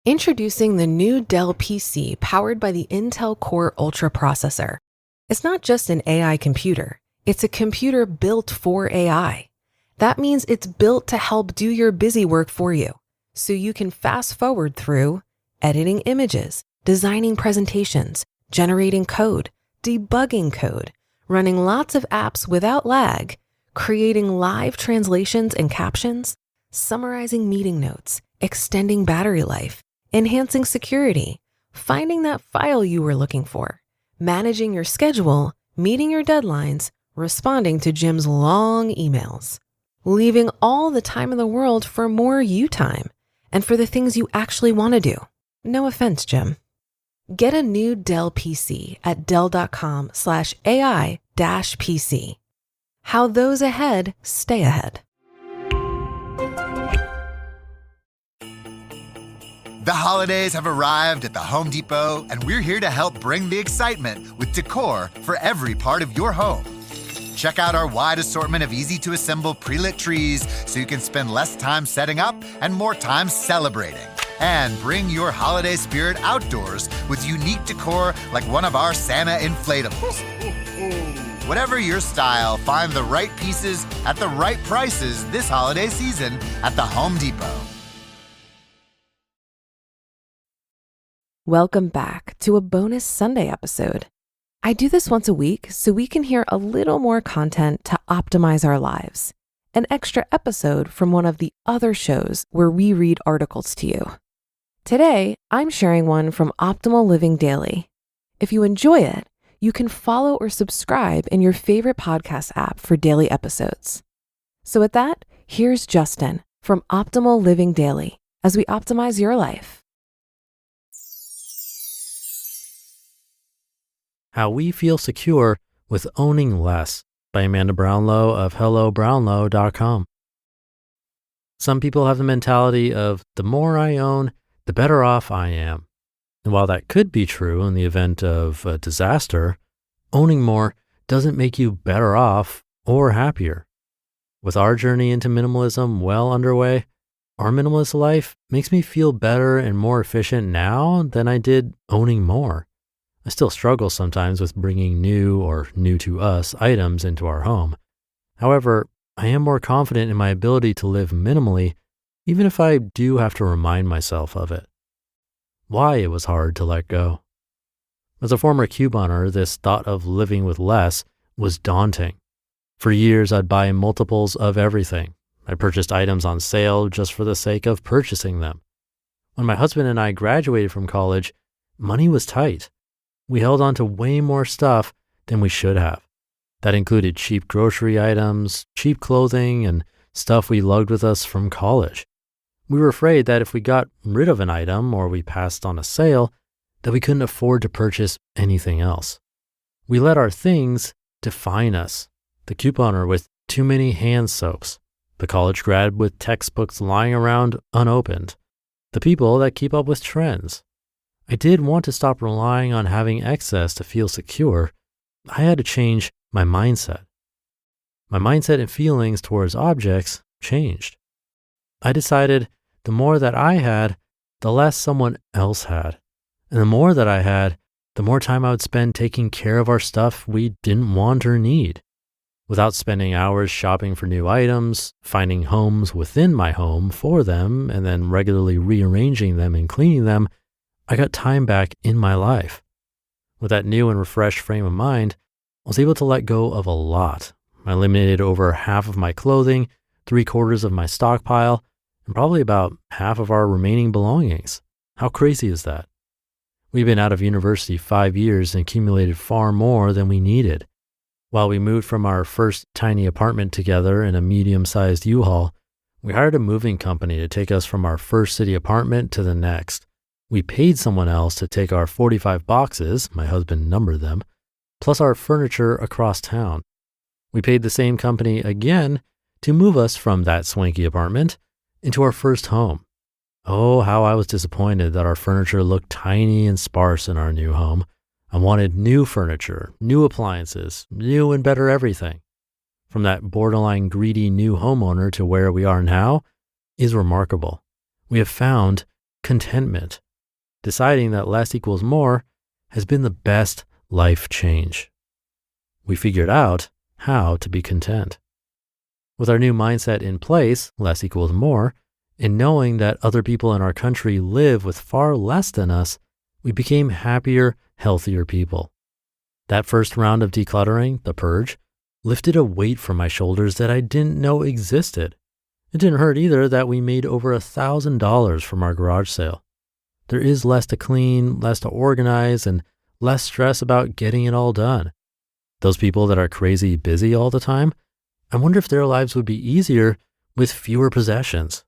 Introducing the new Dell PC powered by the Intel Core Ultra processor. It's not just an AI computer, it's a computer built for AI. That means it's built to help do your busy work for you, so you can fast forward through editing images, designing presentations, generating code, debugging code, running lots of apps without lag, creating live translations and captions, summarizing meeting notes, extending battery life, enhancing security, finding that file you were looking for, managing your schedule, meeting your deadlines, responding to Jim's long emails, leaving all the time in the world for more you time and for the things you actually want to do. No offense, Jim. Get a new Dell PC at dell.com/AI-PC. How those ahead stay ahead. The holidays have arrived at the Home Depot, and we're here to help bring the excitement with decor for every part of your home. Check out our wide assortment of easy-to-assemble pre-lit trees so you can spend less time setting up and more time celebrating. And bring your holiday spirit outdoors with unique decor like one of our Santa inflatables. Whatever your style, find the right pieces at the right prices this holiday season at the Home Depot. Welcome back to a bonus Sunday episode. I do this once a week so we can hear a little more content to optimize our lives. An extra episode from one of the other shows where we read articles to you. Today, I'm sharing one from Optimal Living Daily. If you enjoy it, you can follow or subscribe in your favorite podcast app for daily episodes. So with that, here's Justin from Optimal Living Daily as we optimize your life. How We Feel Secure with Owning Less by Amanda Brownlow of hellobrownlow.com. Some people have the mentality of the more I own, the better off I am. And while that could be true in the event of a disaster, owning more doesn't make you better off or happier. With our journey into minimalism well underway, our minimalist life makes me feel better and more efficient now than I did owning more. I still struggle sometimes with bringing new or new to us items into our home. However, I am more confident in my ability to live minimally, even if I do have to remind myself of it. Why it was hard to let go. As a former couponer, this thought of living with less was daunting. For years, I'd buy multiples of everything. I purchased items on sale just for the sake of purchasing them. When my husband and I graduated from college, money was tight. We held on to way more stuff than we should have. That included cheap grocery items, cheap clothing, and stuff we lugged with us from college. We were afraid that if we got rid of an item or we passed on a sale, that we couldn't afford to purchase anything else. We let our things define us. The couponer with too many hand soaps, the college grad with textbooks lying around unopened, the people that keep up with trends. I did want to stop relying on having excess to feel secure. I had to change my mindset. My mindset and feelings towards objects changed. I decided the more that I had, the less someone else had. And the more that I had, the more time I would spend taking care of our stuff we didn't want or need. Without spending hours shopping for new items, finding homes within my home for them, and then regularly rearranging them and cleaning them, I got time back in my life. With that new and refreshed frame of mind, I was able to let go of a lot. I eliminated over half of my clothing, 3/4 of my stockpile, and probably about half of our remaining belongings. How crazy is that? We've been out of university 5 years and accumulated far more than we needed. While we moved from our first tiny apartment together in a medium-sized U-Haul, we hired a moving company to take us from our first city apartment to the next. We paid someone else to take our 45 boxes, my husband numbered them, plus our furniture across town. We paid the same company again to move us from that swanky apartment into our first home. Oh, how I was disappointed that our furniture looked tiny and sparse in our new home. I wanted new furniture, new appliances, new and better everything. From that borderline greedy new homeowner to where we are now is remarkable. We have found contentment. Deciding that less equals more has been the best life change. We figured out how to be content. With our new mindset in place, less equals more, and knowing that other people in our country live with far less than us, we became happier, healthier people. That first round of decluttering, the purge, lifted a weight from my shoulders that I didn't know existed. It didn't hurt either that we made over $1,000 from our garage sale. There is less to clean, less to organize, and less stress about getting it all done. Those people that are crazy busy all the time, I wonder if their lives would be easier with fewer possessions.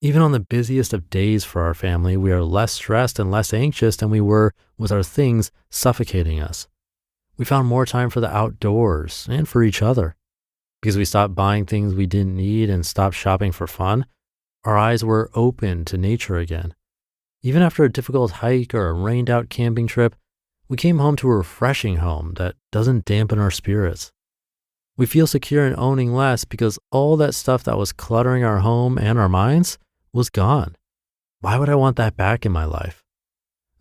Even on the busiest of days for our family, we are less stressed and less anxious than we were with our things suffocating us. We found more time for the outdoors and for each other. Because we stopped buying things we didn't need and stopped shopping for fun, our eyes were open to nature again. Even after a difficult hike or a rained out camping trip, we came home to a refreshing home that doesn't dampen our spirits. We feel secure in owning less because all that stuff that was cluttering our home and our minds was gone. Why would I want that back in my life?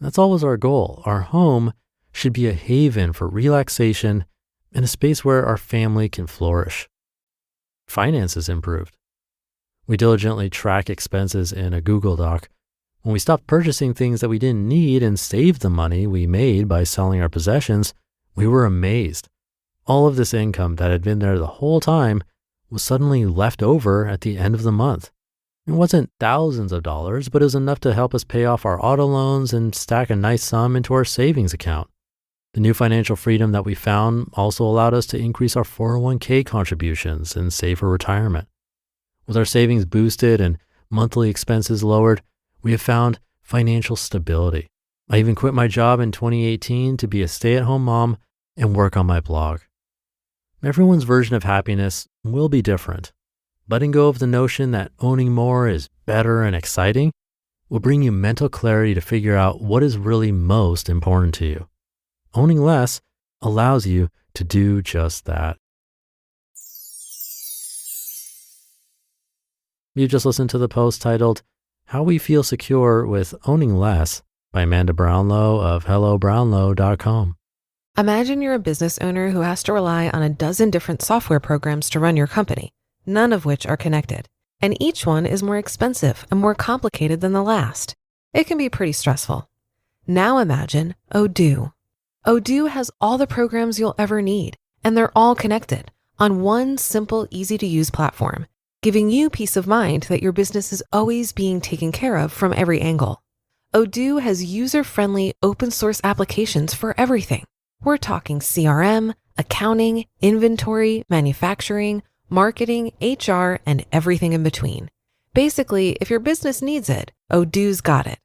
That's always our goal. Our home should be a haven for relaxation and a space where our family can flourish. Finances improved. We diligently track expenses in a Google Doc. When we stopped purchasing things that we didn't need and saved the money we made by selling our possessions, we were amazed. All of this income that had been there the whole time was suddenly left over at the end of the month. It wasn't thousands of dollars, but it was enough to help us pay off our auto loans and stack a nice sum into our savings account. The new financial freedom that we found also allowed us to increase our 401k contributions and save for retirement. With our savings boosted and monthly expenses lowered, we have found financial stability. I even quit my job in 2018 to be a stay-at-home mom and work on my blog. Everyone's version of happiness will be different. Letting go of the notion that owning more is better and exciting will bring you mental clarity to figure out what is really most important to you. Owning less allows you to do just that. You just listened to the post titled, How We Feel Secure with Owning Less by Amanda Brownlow of HelloBrownlow.com. Imagine you're a business owner who has to rely on a dozen different software programs to run your company, none of which are connected, and each one is more expensive and more complicated than the last. It can be pretty stressful. Now imagine Odoo. Odoo has all the programs you'll ever need, and they're all connected on one simple, easy-to-use platform, giving you peace of mind that your business is always being taken care of from every angle. Odoo has user-friendly, open-source applications for everything. We're talking CRM, accounting, inventory, manufacturing, marketing, HR, and everything in between. Basically, if your business needs it, Odoo's got it.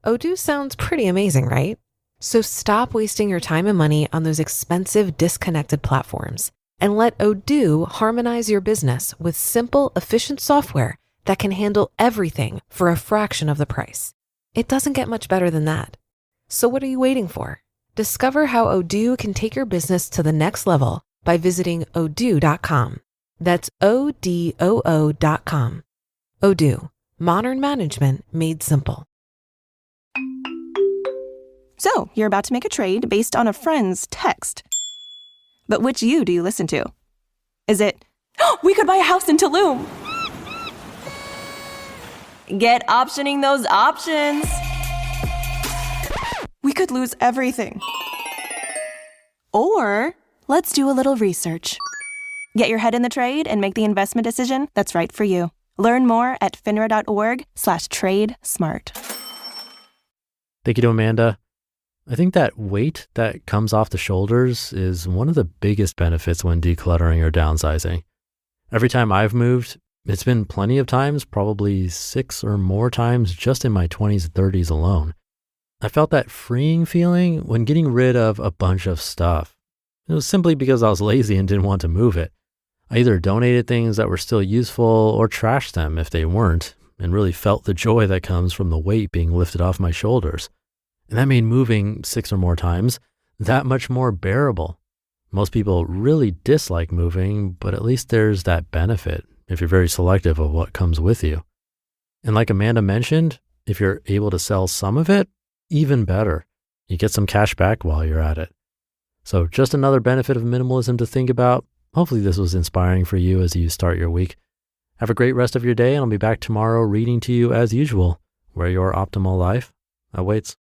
Odoo sounds pretty amazing, right? So stop wasting your time and money on those expensive, disconnected platforms and let Odoo harmonize your business with simple, efficient software that can handle everything for a fraction of the price. It doesn't get much better than that. So what are you waiting for? Discover how Odoo can take your business to the next level by visiting odoo.com. That's ODOO.com. Odoo, modern management made simple. So, you're about to make a trade based on a friend's text. But which you do you listen to? Is it, we could buy a house in Tulum? Get optioning those options. We could lose everything. Or, let's do a little research. Get your head in the trade and make the investment decision that's right for you. Learn more at finra.org/trade-smart. Thank you to Amanda. I think that weight that comes off the shoulders is one of the biggest benefits when decluttering or downsizing. Every time I've moved, it's been plenty of times, probably 6 or more times just in my 20s and 30s alone. I felt that freeing feeling when getting rid of a bunch of stuff. It was simply because I was lazy and didn't want to move it. I either donated things that were still useful or trashed them if they weren't, and really felt the joy that comes from the weight being lifted off my shoulders. And that made moving 6 or more times that much more bearable. Most people really dislike moving, but at least there's that benefit if you're very selective of what comes with you. And like Amanda mentioned, If you're able to sell some of it, even better. You get some cash back while you're at it. So just another benefit of minimalism to think about. Hopefully this was inspiring for you as you start your week. Have a great rest of your day, and I'll be back tomorrow reading to you as usual, where your optimal life awaits.